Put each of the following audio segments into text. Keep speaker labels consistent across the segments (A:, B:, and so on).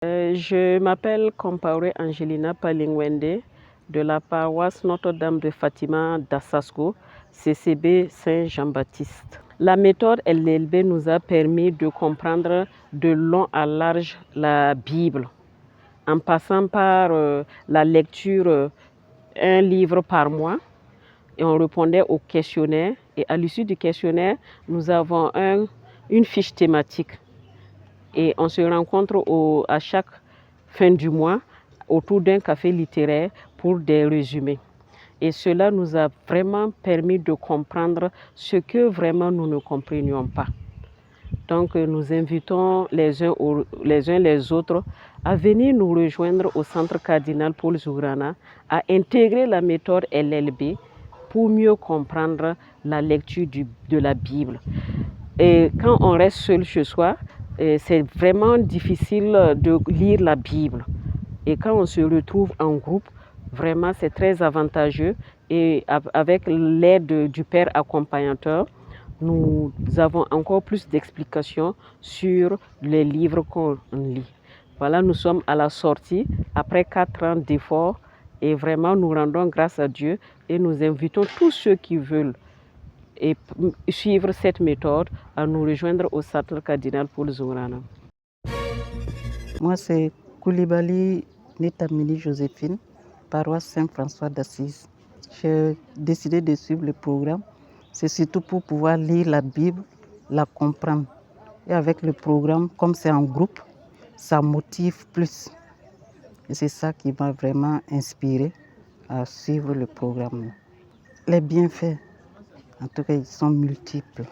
A: Je m'appelle Compaoré Angelina Palingwende de la paroisse Notre-Dame de Fatima d'Assasco, CCB Saint-Jean-Baptiste. La méthode LLB nous a permis de comprendre de long à large la Bible, en passant par la lecture un livre par mois, et on répondait au questionnaire. Et à l'issue du questionnaire, nous avons une fiche thématique. Et on se rencontre à chaque fin du mois autour d'un café littéraire pour des résumés. Et cela nous a vraiment permis de comprendre ce que vraiment nous ne comprenions pas. Donc nous invitons les uns les autres à venir nous rejoindre au Centre Cardinal Paul Zourana, à intégrer la méthode LLB pour mieux comprendre la lecture de la Bible. Et quand on reste seul chez soi, c'est vraiment difficile de lire la Bible. Et quand on se retrouve en groupe, vraiment c'est très avantageux. Et avec l'aide du Père accompagnateur, nous avons encore plus d'explications sur les livres qu'on lit. Voilà, nous sommes à la sortie après 4 ans d'efforts et vraiment nous rendons grâce à Dieu et nous invitons tous ceux qui veulent et suivre cette méthode à nous rejoindre au Centre Cardinal Paul Zourana.
B: Moi, c'est Koulibaly Netamini Joséphine, paroisse Saint-François d'Assise. J'ai décidé de suivre le programme. C'est surtout pour pouvoir lire la Bible, la comprendre. Et avec le programme, comme c'est en groupe, ça motive plus. Et c'est ça qui m'a vraiment inspiré à suivre le programme. Les bienfaits, en tout cas, ils sont multiples.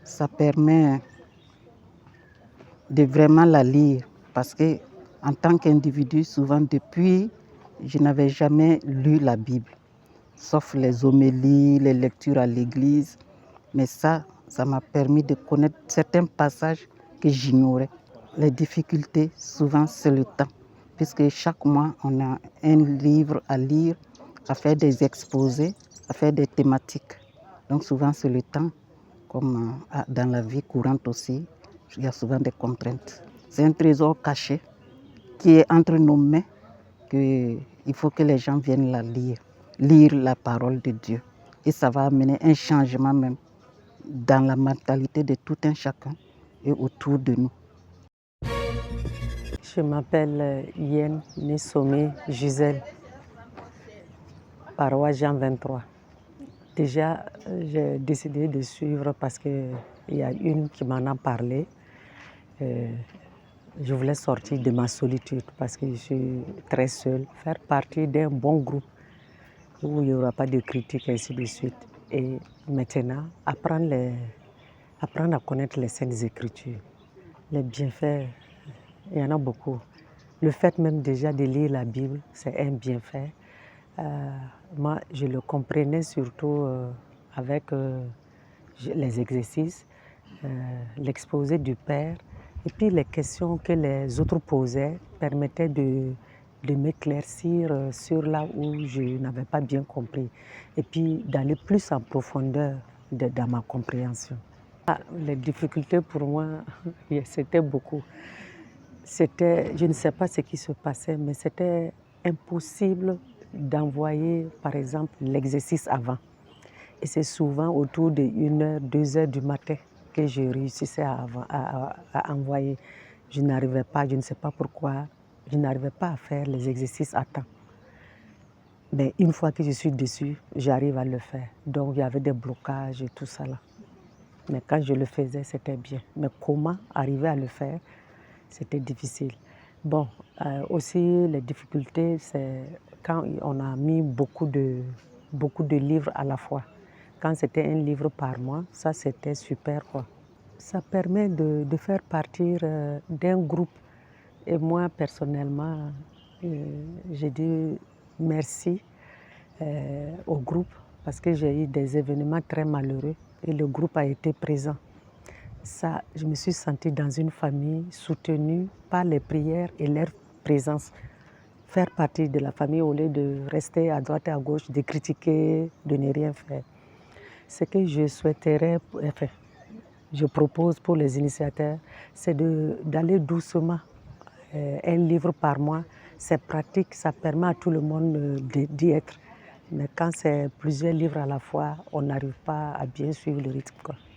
B: Ça permet de vraiment la lire parce que en tant qu'individu, souvent depuis, je n'avais jamais lu la Bible, sauf les homélies, les lectures à l'église. Mais ça m'a permis de connaître certains passages que j'ignorais. Les difficultés, souvent, c'est le temps, puisque chaque mois, on a un livre à lire, à faire des exposés, à faire des thématiques. Donc souvent, c'est le temps, comme dans la vie courante aussi, il y a souvent des contraintes. C'est un trésor caché qui est entre nos mains, qu'il faut que les gens viennent la lire la parole de Dieu. Et ça va amener un changement même dans la mentalité de tout un chacun et autour de nous.
C: Je m'appelle Yen Nissomé Gisèle, paroisse Jean 23. Déjà, j'ai décidé de suivre parce qu'il y a une qui m'en a parlé. Je voulais sortir de ma solitude parce que je suis très seule, faire partie d'un bon groupe où il n'y aura pas de critiques et ainsi de suite. Et maintenant, apprendre à connaître les Saintes Écritures. Les bienfaits, il y en a beaucoup. Le fait même déjà de lire la Bible, c'est un bienfait. Moi, je le comprenais surtout avec les exercices, l'exposé du Père, et puis les questions que les autres posaient permettaient de m'éclaircir sur là où je n'avais pas bien compris, et puis d'aller plus en profondeur dans ma compréhension. Les difficultés pour moi, c'était beaucoup. Je ne sais pas ce qui se passait, mais c'était impossible d'envoyer, par exemple, l'exercice avant. Et c'est souvent autour de 1h, 2h du matin que je réussissais à envoyer. Je n'arrivais pas, je ne sais pas pourquoi, je n'arrivais pas à faire les exercices à temps. Mais une fois que je suis dessus, j'arrive à le faire. Donc il y avait des blocages et tout ça là. Mais quand je le faisais, c'était bien. Mais comment arriver à le faire, c'était difficile. Bon, aussi les difficultés, c'est quand on a mis beaucoup de livres à la fois. Quand c'était un livre par mois, ça c'était super quoi. Ça permet de faire partir d'un groupe. Et moi personnellement, j'ai dit merci au groupe parce que j'ai eu des événements très malheureux et le groupe a été présent. Ça, je me suis sentie dans une famille soutenue par les prières et leur présence. Faire partie de la famille au lieu de rester à droite et à gauche, de critiquer, de ne rien faire. Ce que je souhaiterais, enfin, je propose pour les initiateurs, c'est d'aller doucement un livre par mois, c'est pratique, ça permet à tout le monde d'y être. Mais quand c'est plusieurs livres à la fois, on n'arrive pas à bien suivre le rythme, quoi.